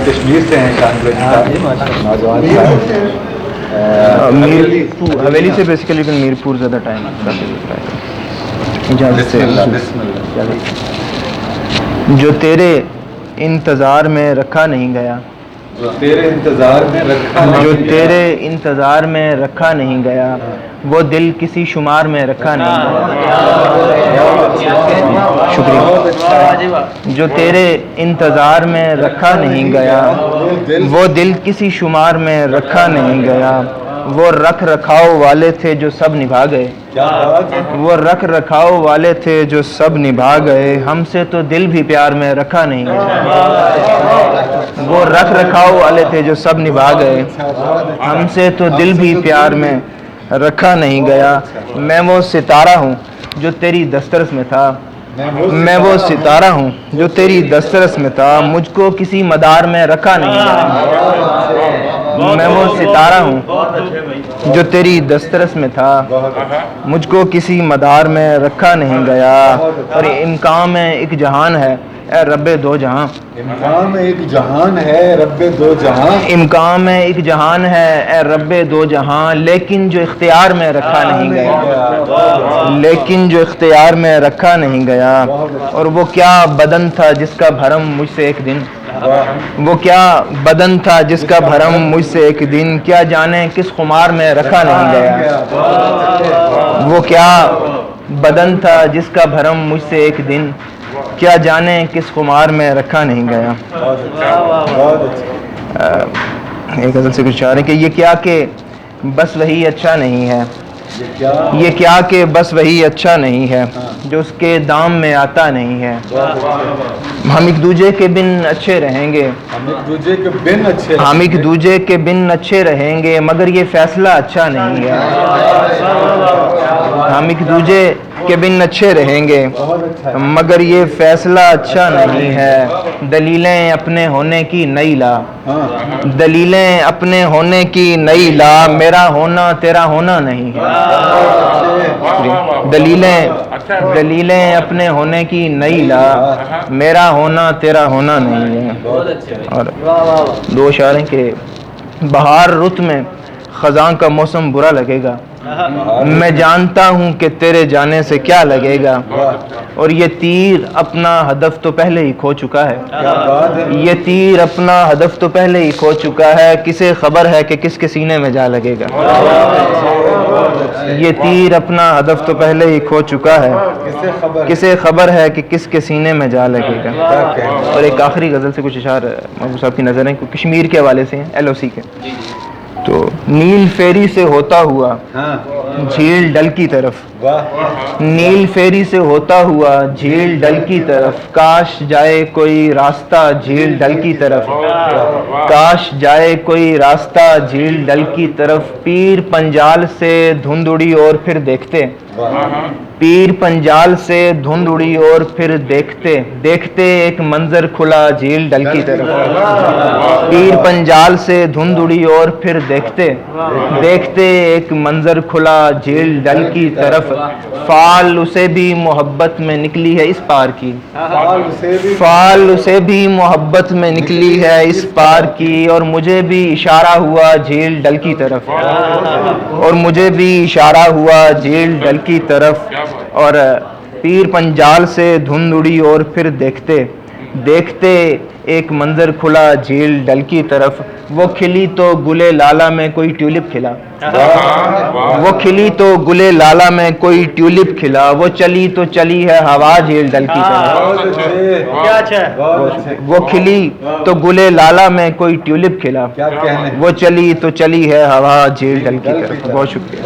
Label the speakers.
Speaker 1: کشمیر سے ہیں نوجوان
Speaker 2: حویلی سے بیسیکلی لیکن میرپور زیادہ ٹائم لگتا ہے. جو تیرے انتظار میں رکھا نہیں گیا،
Speaker 1: جو تیرے انتظار میں رکھا
Speaker 2: جو تیرے انتظار میں رکھا نہیں گیا، وہ دل کسی شمار میں رکھا نہیں گیا. شکریہ. جو تیرے انتظار میں رکھا نہیں گیا، وہ دل کسی شمار میں رکھا نہیں گیا. وہ رکھ رکھاؤ والے تھے جو سب نبھا گئے، وہ رکھ رکھاؤ والے تھے جو سب نبھا گئے. ہم سے تو دل بھی پیار میں رکھا نہیں گیا. وہ رکھ رکھاؤ والے تھے جو سب نبھا گئے. ہم سے تو دل بھی پیار میں رکھا نہیں گیا. میں وہ ستارہ ہوں جو تیری دسترس میں تھا، میں وہ ستارہ ہوں جو تیری دسترس میں تھا. مجھ کو کسی مدار میں رکھا نہیں گیا. میں وہ ستارہ ہوں جو تیری دسترس میں تھا، مجھ کو کسی مدار میں رکھا نہیں گیا. اور امکان میں ایک جہان ہے اے رب دو جہاں،
Speaker 1: امکان میں ایک جہان ہے رب دو جہاں،
Speaker 2: امکان میں ایک جہان ہے اے رب دو جہاں. لیکن جو اختیار میں رکھا نہیں گیا، لیکن جو اختیار میں رکھا نہیں گیا. اور وہ کیا بدن تھا جس کا بھرم مجھ سے ایک دن، وہ کیا بدن تھا جس کا بھرم مجھ سے ایک دن. کیا جانے کس خمار میں رکھا نہیں گیا. وہ کیا بدن تھا جس کا بھرم مجھ سے ایک دن، کیا جانے کس خمار میں رکھا نہیں گیا. ایک غزل سے کچھ چاہ رہے ہیں کہ یہ کیا کہ بس وہی اچھا نہیں ہے، یہ کیا کہ بس وہی اچھا نہیں ہے جو اس کے دام میں آتا نہیں ہے. ہم ایک دوجے کے بن اچھے رہیں گے، ہم ایک دوجے کے بن اچھے رہیں گے، مگر یہ فیصلہ اچھا نہیں ہے. ہم ایک دوجے کے بن اچھے رہیں گے مگر یہ فیصلہ اچھا نہیں ہے. دلیلیں اپنے ہونے کی نئی لا، دلیلیں اپنے ہونے کی نئی لا. میرا ہونا تیرا ہونا نہیں ہے. دلیلیں اپنے ہونے کی نئی لا، میرا ہونا تیرا ہونا نہیں ہے. اور دو اشعار ہیں کہ بہار رت میں خزاں کا موسم برا لگے گا، میں جانتا ہوں کہ تیرے جانے سے کیا لگے گا. اور یہ تیر اپنا ہدف تو پہلے ہی کھو چکا ہے، یہ تیر اپنا ہدف تو پہلے ہی کھو چکا ہے. کسے خبر ہے کہ کس کے سینے میں جا لگے گا. یہ تیر اپنا ہدف تو پہلے ہی کھو چکا ہے، کسے خبر ہے کہ کس کے سینے میں جا لگے گا. اور ایک آخری غزل سے کچھ اشعار محبوب صاحب کی نظر ہیں کشمیر کے حوالے سے ہیں، LOC کے. تو نیل فیری سے ہوتا ہوا جھیل ڈل کی طرف، نیل فیری سے ہوتا ہوا جھیل ڈل کی طرف. کاش جائے کوئی راستہ جھیل ڈل کی طرف، کاش جائے کوئی راستہ جھیل ڈل کی طرف. پیر پنجال سے دھند اڑی اور پھر دیکھتے، پیر پنجال سے دھند اڑی اور پھر دیکھتے، دیکھتے ایک منظر کھلا جھیل ڈل کی طرف. پیر پنجال سے دھند اڑی اور پھر دیکھتے، دیکھتے ایک منظر کھلا جھیل ڈل کی طرف. فال اسے بھی محبت میں نکلی ہے اس پار کی، فال اسے بھی محبت میں نکلی ہے اس پار کی. اور مجھے بھی اشارہ ہوا جھیل ڈل کی طرف، اور مجھے بھی اشارہ ہوا جھیل ڈل کی طرف. اور پیر پنجال سے دھند اڑی اور پھر دیکھتے، دیکھتے ایک منظر کھلا جھیل ڈل کی طرف. وہ کھلی تو گلے لالا میں کوئی ٹیولپ کھلا، وہ کھلی تو گلے لالا میں کوئی ٹیولپ کھلا. وہ چلی تو چلی ہے ہوا جھیل ڈل کی طرف، وہ کھلی تو گلے لالا میں کوئی ٹیولپ کھلا. وہ چلی تو چلی ہے ہوا جھیل ڈل کی طرف. بہت شکریہ.